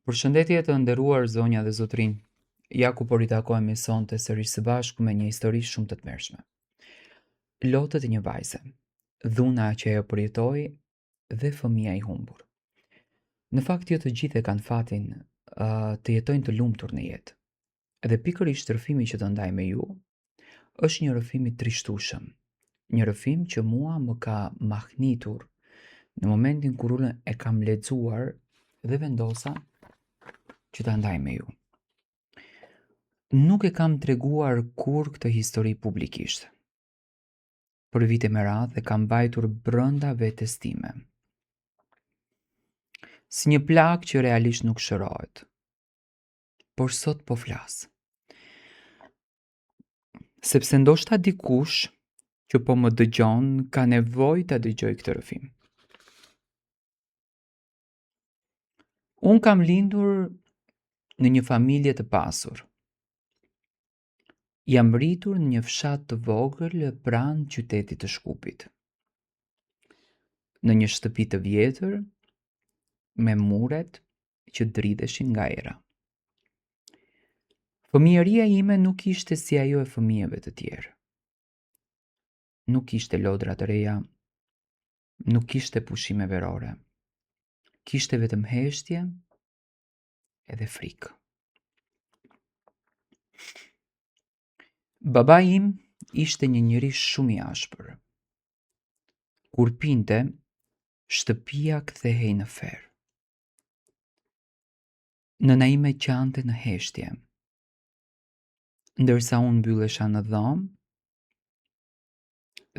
Përshëndetje të nderuar zonja dhe zotrinj. Ja ku po ritakohemi sonte sërish së bashku me një histori shumë të tmerrshme. Lotët e një vajze, dhuna që ajo përjetoi dhe fëmia i humbur. Në fakt jo të gjithë e kanë fatin të jetojnë të lumtur në jetë. Dhe pikërisht rrëfimi që do ndaj me ju është një rrëfim i trishtueshëm. Një rrëfim që mua më ka mahnitur në momentin kur unë e kam lexuar dhe vendosa që ta ndaj me ju. Nuk e kam treguar kur këtë histori publikisht. Për vite me radhë e kam mbajtur brenda vetes time. Si një plagë që realisht nuk shërohet. Por sot po flas. Sepse ndoshta dikush që po më dëgjon ka nevojë ta dëgjoj këtë rrëfim. Unë kam lindur në një familje të pasur. Jam rritur në një fshat të vogël pranë qytetit të Shkupit. Në një shtëpi të vjetër me muret që dridheshin nga era. Fëmijëria ime nuk ishte si ajo e fëmijëve të tjerë. Nuk kishte lodra të reja, nuk kishte pushime verore. Kishte vetëm heshtje edhe frikë. Baba im ishte një njeri shumë i ashpër. Kur pinte, shtëpia kthehej në ferë. Nëna ime qante në heshtje, ndërsa unë mbyllesha në dhomë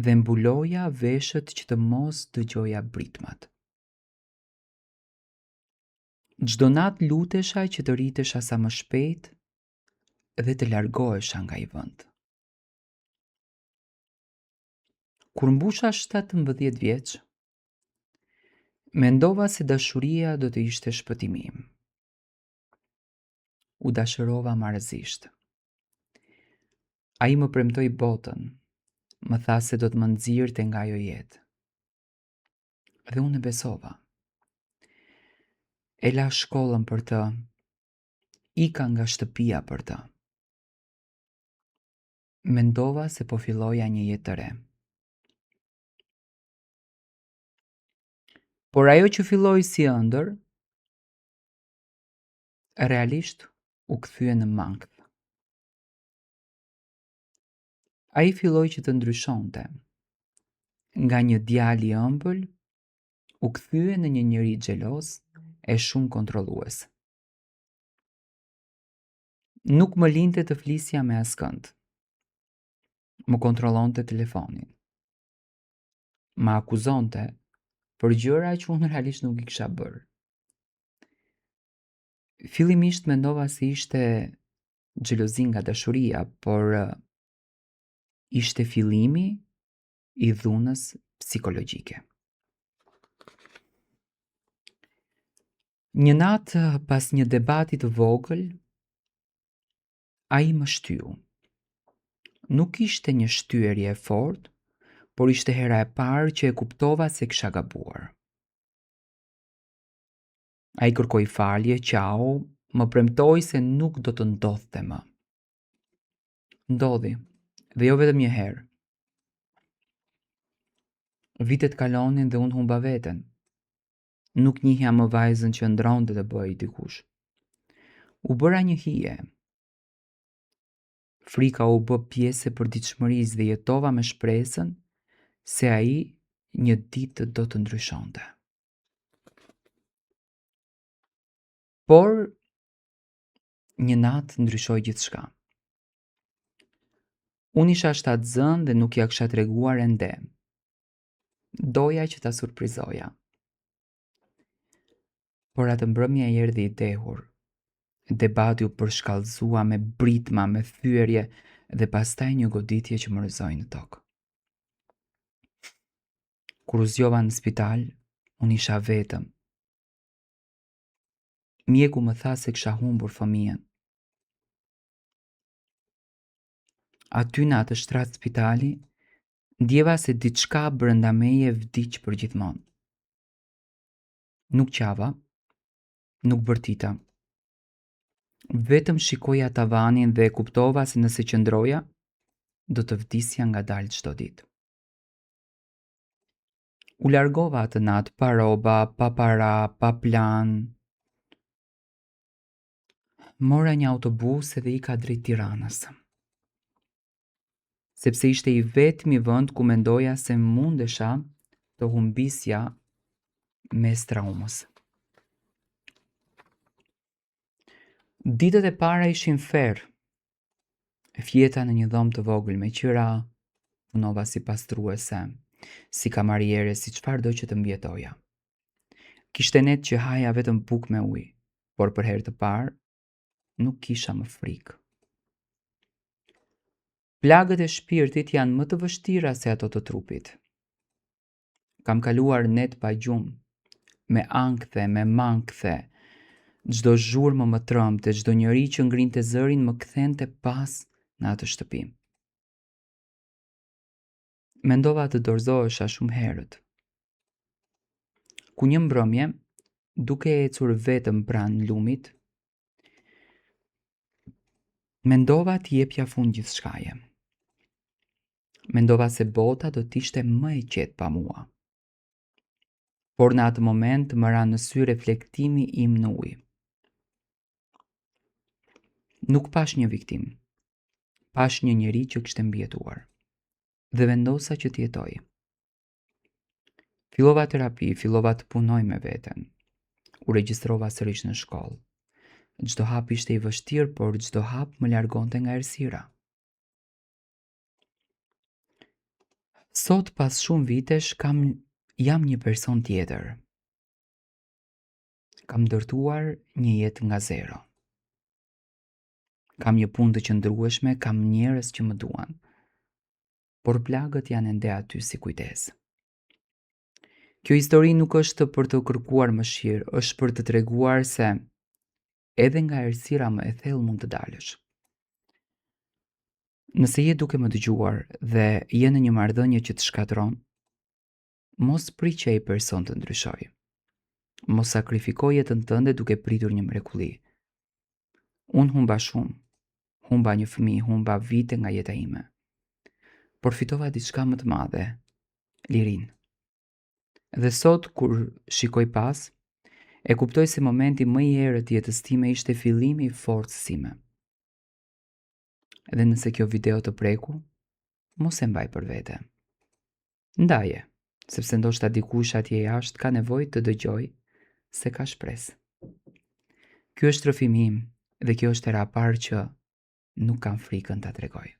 dhe mbuloja veshët që të mos dëgjoja britmat. Çdo natë lutesha që të rritesha sa më shpejt dhe të largohesha nga i vend. Kur mbusha 17 vjeç, mendova se dashuria do të ishte shpëtimi im. U dashërova marrëzisht. Ai më premtoi botën, më tha se do të më nxirrte nga ajo jetë. Dhe unë e besova. E la shkollën për të, ika nga shtëpia për të. Mendova se po filloja një jetë të re. Por ajo që filloi si ëndër, realisht u kthye në mankth. Ai filloi që të ndryshonte. Nga një djalë i ëmbël, u kthye në një njeri xheloz e shumë kontrollues. Nuk më linte të flisja me askënd. Më kontrollonte telefonin. Më akuzonte për gjëra që unë realisht nuk i kisha bërë. Fillimisht mendova se ishte xhelozi nga dashuria, por ishte fillimi i dhunës psikologjike. Një natë pas një debati të vogël, ai më shtyu. Nuk ishte një shtyerje e fortë, por ishte hera e parë që e kuptova se kisha gabuar. Ai kërkoi falje, qau, më premtoi se nuk do të ndodhte më. Ndodhi, dhe jo vetëm një herë. Vitet kalonin dhe unë humba veten. Nuk njihja më vajzën që ndronte të bëj dikush. U bëra një hije. Frika u bë pjesë e përditshmërisë dhe jetova me shpresën se ai një ditë do të ndryshonte. Por një natë ndryshoi gjithçka. Unë isha shtatzën dhe nuk ja kisha treguar ende. Doja që ta surprizoja. Por atë mbrëmje erdhi i dehur. Debati u përshkallëzua me britma, me thyerje dhe pastaj një goditje që më rrëzoi në tokë. Kur u zgjova në spital, unë isha vetëm. Mjeku më tha se kisha humbur fëmijën. Aty në atë shtrat spitali, ndjeva se diçka brenda meje vdiq për gjithmonë. Nuk qava, nuk bërtita, Vetëm shikoja tavanin dhe kuptova se nëse qëndroja, do të vdisja nga dalë çdo ditë. U largova atë natë pa roba, pa para, pa plan. Mora një autobus dhe ika drejt Tiranës. Sepse ishte i vetmi vend ku mendoja se mundesha të humbisja mes traumës. Ditët e para ishin ferë. Fjeta në një dhomë të vogël me qira, punova si pastruese, si kamariere, si çfarëdo që të mbjetoja. Kishte net që haja vetëm bukë me ujë, por për herë të parë nuk kisha më frikë. Plagët e shpirtit janë më të vështira se ato të trupit. Kam kaluar net pa gjumë, me ankthe, me mangthe, çdo zhurmë më trëmte, çdo njeri që ngrinte zërin më kthente pas në atë shtëpi. Mendova të dorëzohesha shumë herët. Ku një mbrëmje, duke ecur vetëm pranë lumit, mendova të jepja fund gjithçkaje. Mendova se bota do t'ishte më e qetë pa mua. Por në atë moment më ra në sy reflektimi im në ujë. Nuk pash një viktim, pash një njeri që kishte mbjetuar dhe vendosa që t'jetoj. Fillova terapi, fillova të punoj me veten. U regjistrova sërish në shkollë. Çdo hap ishte i vështirë, por çdo hap më largonte nga errësira. Sot pas shumë vitesh jam një person tjetër. Kam ndërtuar një jetë nga zero. Kam një punë të qëndrueshme, kam njerëz që më duan. Por plagët janë ende aty si kujdes. Kjo histori nuk është për të kërkuar mëshirë, është për të treguar se edhe nga errësira më e thellë mund të dalësh. Nëse je duke më dëgjuar dhe je në një marrëdhënie që të shkatron, mos prit që ai person të ndryshojë. Mos sakrifikoj jetën tënde duke pritur një mrekulli. Unë humba shumë. Humba një fëmijë, humba vite nga jeta ime. Por fitova diçka më të madhe, lirinë. Dhe sot kur shikoj pas, e kuptoj se momenti më i errët i jetës time ishte fillimi i forcës sime. Dhe nëse kjo video të preku, mos e mbaj për vete. Ndaje, sepse ndoshta dikush atje jashtë ka nevojë të dëgjoj se ka shpresë. Ky është rrëfimi im dhe kjo është era e parë që nuk kam frikën ta tregoj.